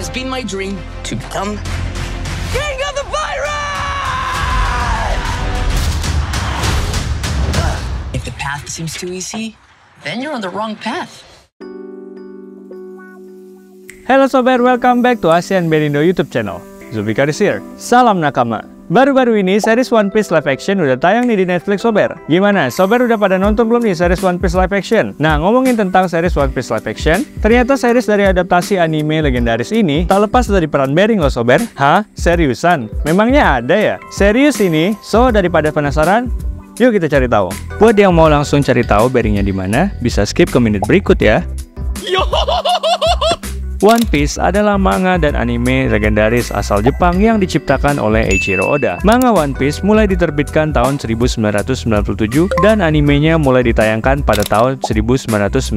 always been my dream to become King of the Pirate! If the path seems too easy, then you're on the wrong path. Halo sobat, welcome back to Asian Berindo YouTube channel. Zulfikar is here. Salam nakama. Baru-baru ini series One Piece live action udah tayang nih di Netflix sober. Gimana? Sober udah pada nonton belum nih series One Piece live action? Nah, ngomongin tentang series One Piece live action, ternyata series dari adaptasi anime legendaris ini tak lepas dari peran Bering loh sober. Hah? Seriusan? Memangnya ada ya? Serius ini? So, daripada penasaran, yuk kita cari tahu. Buat yang mau langsung cari tahu Beringnya di mana, bisa skip ke menit berikut ya. One Piece adalah manga dan anime legendaris asal Jepang yang diciptakan oleh Eiichiro Oda. Manga One Piece mulai diterbitkan tahun 1997 dan animenya mulai ditayangkan pada tahun 1999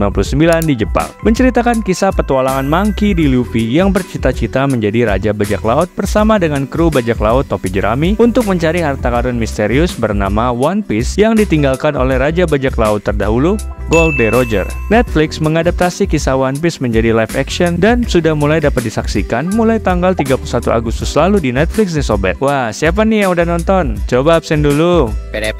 di Jepang. Menceritakan kisah petualangan Monkey D. Luffy yang bercita-cita menjadi Raja Bajak Laut bersama dengan kru bajak laut topi jerami untuk mencari harta karun misterius bernama One Piece yang ditinggalkan oleh Raja Bajak Laut terdahulu, Gold D. Roger. Netflix mengadaptasi kisah One Piece menjadi live action dan sudah mulai dapat disaksikan mulai tanggal 31 Agustus lalu di Netflix nih sobat. Wah, siapa nih yang udah nonton? Coba absen dulu. Pere.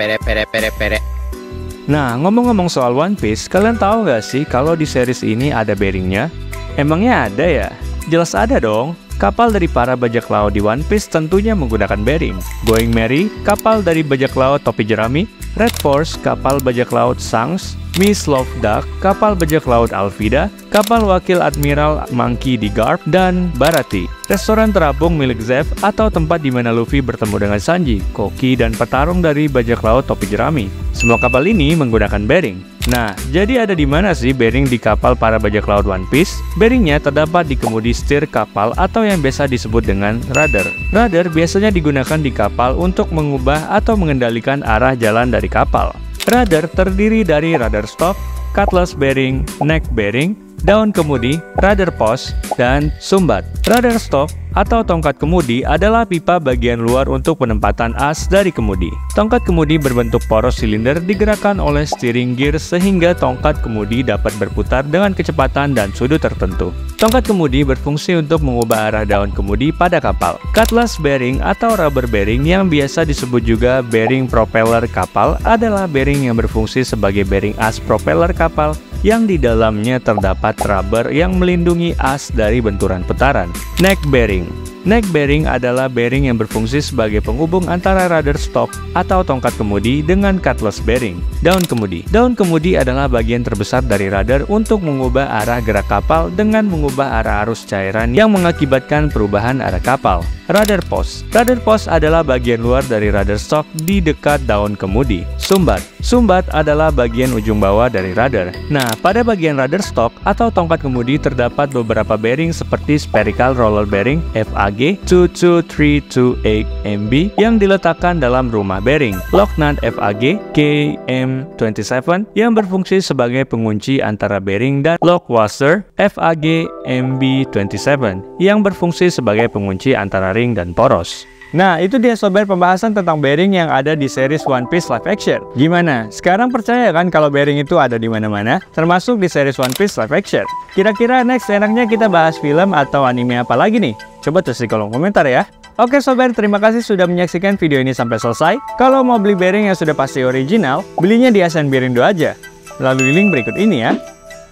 Nah, ngomong-ngomong soal One Piece, kalian tahu nggak sih kalau di series ini ada Beringnya? Emangnya ada ya? Jelas ada dong. Kapal dari para bajak laut di One Piece tentunya menggunakan Bering. Going Merry, kapal dari bajak laut topi jerami. Red Force, kapal bajak laut Shanks. Miss Love Duck, kapal bajak laut Alvida, kapal wakil Admiral Monkey D. Garp, dan Barati, restoran terapung milik Zeff atau tempat di mana Luffy bertemu dengan Sanji, koki, dan petarung dari bajak laut topi jerami. Semua kapal ini menggunakan Bering. Nah, jadi ada di mana sih Bering di kapal para bajak laut One Piece? Beringnya terdapat di kemudi setir kapal atau yang biasa disebut dengan rudder. Rudder biasanya digunakan di kapal untuk mengubah atau mengendalikan arah jalan dari kapal. Rudder terdiri dari rudder stop, cutlass bearing, neck bearing, daun kemudi, rudder post, dan sumbat. Rudder stop atau tongkat kemudi adalah pipa bagian luar untuk penempatan as dari kemudi. Tongkat kemudi berbentuk poros silinder digerakkan oleh steering gear sehingga tongkat kemudi dapat berputar dengan kecepatan dan sudut tertentu. Tongkat kemudi berfungsi untuk mengubah arah daun kemudi pada kapal. Cutlass bearing atau rubber bearing yang biasa disebut juga bearing propeller kapal adalah bearing yang berfungsi sebagai bearing as propeller kapal yang di dalamnya terdapat rubber yang melindungi as dari benturan putaran. Neck bearing. Neck bearing adalah bearing yang berfungsi sebagai penghubung antara rudder stop atau tongkat kemudi dengan cutlass bearing. Daun kemudi. Daun kemudi adalah bagian terbesar dari rudder untuk mengubah arah gerak kapal dengan mengubah arah arus cairan yang mengakibatkan perubahan arah kapal. Rudder post. Rudder post adalah bagian luar dari rudder stock di dekat daun kemudi. Sumbat. Sumbat adalah bagian ujung bawah dari rudder. Nah, pada bagian rudder stock atau tongkat kemudi terdapat beberapa bearing seperti spherical roller bearing FAG 22328 MB yang diletakkan dalam rumah bearing, lock nut FAG KM27 yang berfungsi sebagai pengunci antara bearing, dan lock washer FAG MB27 yang berfungsi sebagai pengunci antara ring dan poros. Nah, itu dia sobat pembahasan tentang bearing yang ada di series One Piece live action. Gimana? Sekarang percaya kan kalau bearing itu ada di mana-mana, termasuk di series One Piece live action? Kira-kira next enaknya kita bahas film atau anime apa lagi nih? Coba tulis di kolom komentar ya. Oke sobat, terima kasih sudah menyaksikan video ini sampai selesai. Kalau mau beli bearing yang sudah pasti original, belinya di Asian Berindo aja. Lalu link berikut ini ya.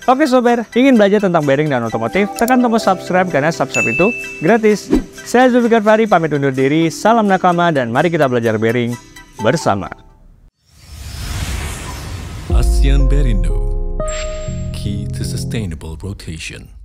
Oke sobat, ingin belajar tentang bearing dan otomotif? Tekan tombol subscribe karena subscribe itu gratis. Saya Zulfikar Fahri pamit undur diri, salam nakama, dan mari kita belajar bearing bersama. Asian Berindo, key to sustainable rotation.